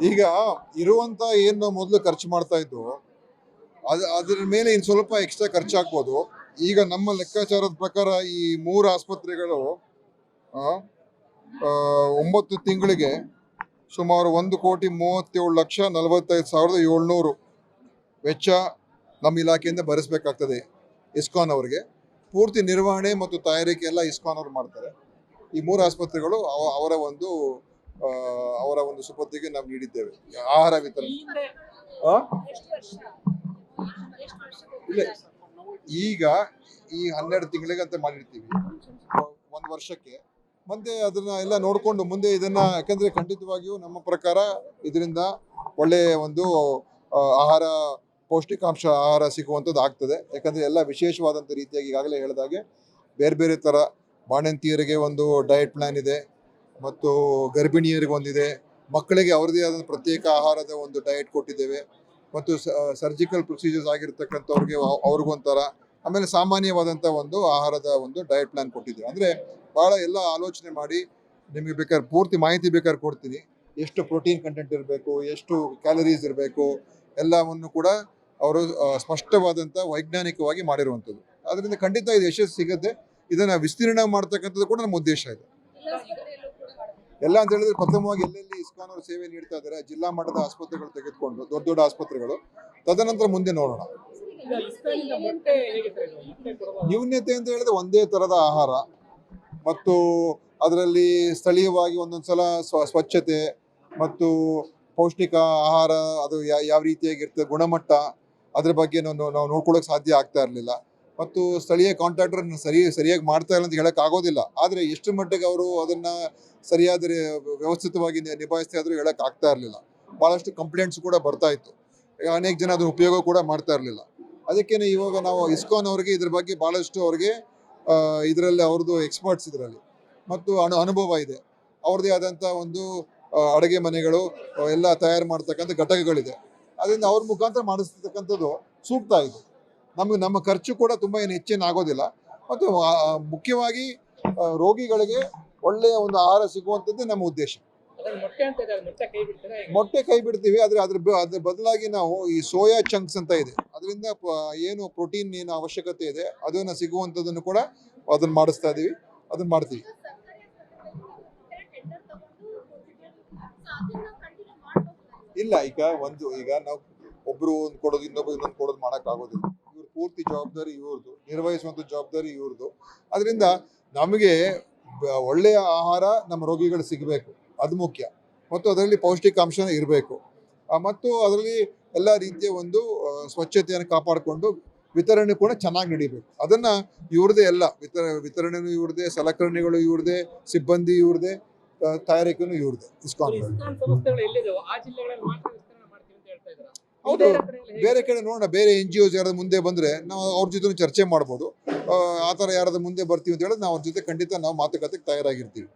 ಈಗ ಇರುವಂತ ಏನು ನಾವು ಮೊದಲು ಖರ್ಚು ಮಾಡ್ತಾ ಇದ್ದು ಅದ್ರ ಮೇಲೆ ಇನ್ನು ಸ್ವಲ್ಪ ಎಕ್ಸ್ಟ್ರಾ ಖರ್ಚಾಗ್ಬೋದು. ಈಗ ನಮ್ಮ ಲೆಕ್ಕಾಚಾರದ ಪ್ರಕಾರ ಈ 3 ಆಸ್ಪತ್ರೆಗಳು ಆ, ಆ, 9 ತಿಂಗಳಿಗೆ ಸುಮಾರು 1,37,45,700 ವೆಚ್ಚ ನಮ್ಮ ಇಲಾಖೆಯಿಂದ ಭರಿಸಬೇಕಾಗ್ತದೆ ಇಸ್ಕಾನ್ ಅವರಿಗೆ. ಪೂರ್ತಿ ನಿರ್ವಹಣೆ ಮತ್ತು ತಯಾರಿಕೆ ಎಲ್ಲ ಇಸ್ಕಾನ್ ಅವರು ಮಾಡ್ತಾರೆ. ಈ 3 ಆಸ್ಪತ್ರೆಗಳು ಅವರ ಒಂದು ಸುಪತ್ತಿಗೆ ನಾವು ನೀಡಿದ್ದೇವೆ ಆಹಾರ ವಿತರಣೆ. ಇಲ್ಲ, ಈಗ ಈ 12 ತಿಂಗಳಿಗೆ ಅಂತ ಮಾಡಿರ್ತೀವಿ, 1 ವರ್ಷಕ್ಕೆ. ಮತ್ತೆ ಅದನ್ನ ಎಲ್ಲ ನೋಡಿಕೊಂಡು ಮುಂದೆ ಇದನ್ನ, ಯಾಕಂದ್ರೆ ಖಂಡಿತವಾಗಿಯೂ ನಮ್ಮ ಪ್ರಕಾರ ಇದರಿಂದ ಒಳ್ಳೆಯ ಒಂದು ಆಹಾರ, ಪೌಷ್ಟಿಕಾಂಶ ಆಹಾರ ಸಿಗುವಂಥದ್ದು ಆಗ್ತದೆ. ಯಾಕಂದ್ರೆ ಎಲ್ಲ ವಿಶೇಷವಾದಂಥ ರೀತಿಯಾಗಿ ಈಗಾಗಲೇ ಹೇಳಿದಾಗೆ ಬೇರೆ ಬೇರೆ ಥರ ಬಾಣಂತಿಯರಿಗೆ ಒಂದು ಡಯಟ್ ಪ್ಲಾನ್ ಇದೆ, ಮತ್ತು ಗರ್ಭಿಣಿಯರಿಗೆ ಒಂದಿದೆ, ಮಕ್ಕಳಿಗೆ ಅವ್ರದೇ ಆದ ಪ್ರತ್ಯೇಕ ಆಹಾರದ ಒಂದು ಡಯಟ್ ಕೊಟ್ಟಿದ್ದೇವೆ, ಮತ್ತು ಸರ್ಜಿಕಲ್ ಪ್ರೊಸೀಜರ್ಸ್ ಆಗಿರ್ತಕ್ಕಂಥವ್ರಿಗೆ ಅವ್ರಿಗೊಂಥರ, ಆಮೇಲೆ ಸಾಮಾನ್ಯವಾದಂಥ ಒಂದು ಆಹಾರದ ಒಂದು ಡಯಟ್ ಪ್ಲಾನ್ ಕೊಟ್ಟಿದ್ದೇವೆ. ಅಂದರೆ ಭಾಳ ಎಲ್ಲ ಆಲೋಚನೆ ಮಾಡಿ ನಿಮಗೆ ಬೇಕಾದ್ರೆ ಪೂರ್ತಿ ಮಾಹಿತಿ ಬೇಕಾದ್ರೆ ಕೊಡ್ತೀನಿ. ಎಷ್ಟು ಪ್ರೋಟೀನ್ ಕಂಟೆಂಟ್ ಇರಬೇಕು, ಎಷ್ಟು ಕ್ಯಾಲರೀಸ್ ಇರಬೇಕು, ಎಲ್ಲವನ್ನು ಕೂಡ ಅವರು ಸ್ಪಷ್ಟವಾದಂಥ ವೈಜ್ಞಾನಿಕವಾಗಿ ಮಾಡಿರುವಂಥದ್ದು. ಅದರಿಂದ ಖಂಡಿತ ಇದು ಯಶಸ್ಸು ಸಿಗುತ್ತೆ. ಇದನ್ನು ವಿಸ್ತೀರ್ಣ ಮಾಡ್ತಕ್ಕಂಥದ್ದು ಕೂಡ ನಮ್ಮ ಉದ್ದೇಶ ಇದೆ. ಎಲ್ಲ ಅಂತ ಹೇಳಿದ್ರೆ ಪ್ರಥಮವಾಗಿ ಎಲ್ಲೆಲ್ಲಿ ಇಸ್ಕಾನ್ ಅವರು ಸೇವೆ ನೀಡ್ತಾ ಇದ್ದಾರೆ ಜಿಲ್ಲಾ ಮಟ್ಟದ ಆಸ್ಪತ್ರೆಗಳು ತೆಗೆದುಕೊಂಡು, ದೊಡ್ಡ ದೊಡ್ಡ ಆಸ್ಪತ್ರೆಗಳು, ತದನಂತರ ಮುಂದೆ ನೋಡೋಣ. ನ್ಯೂನ್ಯತೆ ಅಂತ ಹೇಳಿದ್ರೆ ಒಂದೇ ಥರದ ಆಹಾರ, ಮತ್ತು ಅದರಲ್ಲಿ ಸ್ಥಳೀಯವಾಗಿ ಒಂದೊಂದ್ಸಲ ಸ್ವಚ್ಛತೆ ಮತ್ತು ಪೌಷ್ಟಿಕ ಆಹಾರ ಅದು ಯಾವ ರೀತಿಯಾಗಿರ್ತದೆ, ಗುಣಮಟ್ಟ, ಅದ್ರ ಬಗ್ಗೆ ನಾವು ನೋಡ್ಕೊಳ್ಳೋಕೆ ಸಾಧ್ಯ ಆಗ್ತಾ ಇರಲಿಲ್ಲ. ಮತ್ತು ಸ್ಥಳೀಯ ಕಾಂಟ್ರಾಕ್ಟರ್ ಸರಿಯಾಗಿ ಮಾಡ್ತಾ ಇಲ್ಲ ಅಂತ ಹೇಳಕ್ ಆಗೋದಿಲ್ಲ. ಆದರೆ ಎಷ್ಟು ಮಟ್ಟಿಗೆ ಅವರು ಅದನ್ನ ಸರಿಯಾದ ವ್ಯವಸ್ಥಿತವಾಗಿ ನಿಭಾಯಿಸ್ತಾ ಇದ್ರು ಹೇಳಕ್ ಆಗ್ತಾ ಇರಲಿಲ್ಲ. ಭಾಳಷ್ಟು ಕಂಪ್ಲೇಂಟ್ಸ್ ಕೂಡ ಬರ್ತಾ ಇತ್ತು. ಅನೇಕ ಜನ ಅದನ್ನ ಉಪಯೋಗ ಕೂಡ ಮಾಡ್ತಾ ಇರಲಿಲ್ಲ. ಅದಕ್ಕೇನೆ ಇವಾಗ ನಾವು ಇಸ್ಕಾನ್ ಅವರಿಗೆ ಇದ್ರ ಬಗ್ಗೆ ಭಾಳಷ್ಟು ಅವ್ರಿಗೆ ಇದರಲ್ಲಿ ಅವ್ರದ್ದು ಎಕ್ಸ್ಪರ್ಟ್ಸ್ ಇದರಲ್ಲಿ ಮತ್ತು ಅನುಭವ ಇದೆ. ಅವ್ರದ್ದೇ ಆದಂಥ ಒಂದು ಅಡುಗೆ ಮನೆಗಳು ಎಲ್ಲ ತಯಾರು ಮಾಡ್ತಕ್ಕಂಥ ಘಟಕಗಳಿದೆ. ಅದರಿಂದ ಅವ್ರ ಮುಖಾಂತರ ಮಾಡಿಸ್ತಕ್ಕಂಥದ್ದು ಸೂಕ್ತ ಇದೆ. ನಮ್ಮ ಖರ್ಚು ಕೂಡ ತುಂಬ ಏನು ಹೆಚ್ಚೇನು ಆಗೋದಿಲ್ಲ. ಮತ್ತು ಮುಖ್ಯವಾಗಿ ರೋಗಿಗಳಿಗೆ ಒಳ್ಳೆಯ ಒಂದು ಆಹಾರ ಸಿಗುವಂಥದ್ದೇ ನಮ್ಮ ಉದ್ದೇಶ. ಮೊಟ್ಟೆ ಕೈ ಬಿಡ್ತೀವಿ, ಆದರೆ ಅದ್ರ ಬದಲಾಗಿ ನಾವು ಈ ಸೋಯಾ ಚಂಕ್ಸ್ ಅಂತ ಇದೆ, ಅದರಿಂದ ಏನು ಪ್ರೋಟೀನ್ ಏನು ಅವಶ್ಯಕತೆ ಇದೆ ಅದನ್ನು ಸಿಗುವಂಥದ್ದನ್ನು ಕೂಡ ಅದನ್ನು ಮಾಡಿಸ್ತಾ ಇದ್ದೀವಿ, ಅದನ್ನು ಮಾಡ್ತೀವಿ. ಇಲ್ಲ, ಈಗ ನಾವು ಒಬ್ರು ಒಂದು ಕೊಡೋದು ಇನ್ನೊಂದು ಕೊಡೋದು ಮಾಡೋಕ್ಕಾಗೋದಿಲ್ಲ. ಇವ್ರ ಪೂರ್ತಿ ಜವಾಬ್ದಾರಿ ಇವ್ರದ್ದು, ನಿರ್ವಹಿಸುವಂಥ ಜವಾಬ್ದಾರಿ ಇವ್ರದ್ದು. ಅದರಿಂದ ನಮಗೆ ಒಳ್ಳೆಯ ಆಹಾರ ನಮ್ಮ ರೋಗಿಗಳು ಸಿಗಬೇಕು, ಅದು ಮುಖ್ಯ. ಮತ್ತು ಅದರಲ್ಲಿ ಪೌಷ್ಟಿಕಾಂಶ ಇರಬೇಕು, ಮತ್ತು ಅದರಲ್ಲಿ ಎಲ್ಲ ರೀತಿಯ ಒಂದು ಸ್ವಚ್ಛತೆಯನ್ನು ಕಾಪಾಡಿಕೊಂಡು ವಿತರಣೆ ಕೂಡ ಚೆನ್ನಾಗಿ ನಡೀಬೇಕು. ಅದನ್ನು ಇವ್ರದೇ ಎಲ್ಲ ವಿತರಣೆನೂ ಇವ್ರದೇ, ಸಲಕರಣೆಗಳು ಇವ್ರದೇ, ಸಿಬ್ಬಂದಿ ಇವ್ರದೇ, ತಯಾರಿಕೆನೂ ಇವ್ರದೇ. ಇಸ್ಕಾನ್ ಹೌದು, ಬೇರೆ ಕಡೆ ನೋಡೋಣ. ಬೇರೆ NGOs ಯಾರಾದ್ರೂ ಮುಂದೆ ಬಂದರೆ ನಾವು ಅವ್ರ ಜೊತೆ ಚರ್ಚೆ ಮಾಡ್ಬೋದು. ಆ ಥರ ಯಾರಾದ್ರೂ ಮುಂದೆ ಬರ್ತೀವಿ ಅಂತ ಹೇಳಿದ್ರೆ ನಾವು ಅವ್ರ ಜೊತೆ ಖಂಡಿತ ನಾವು ಮಾತುಕತೆಗೆ ತಯಾರಾಗಿರ್ತೀವಿ.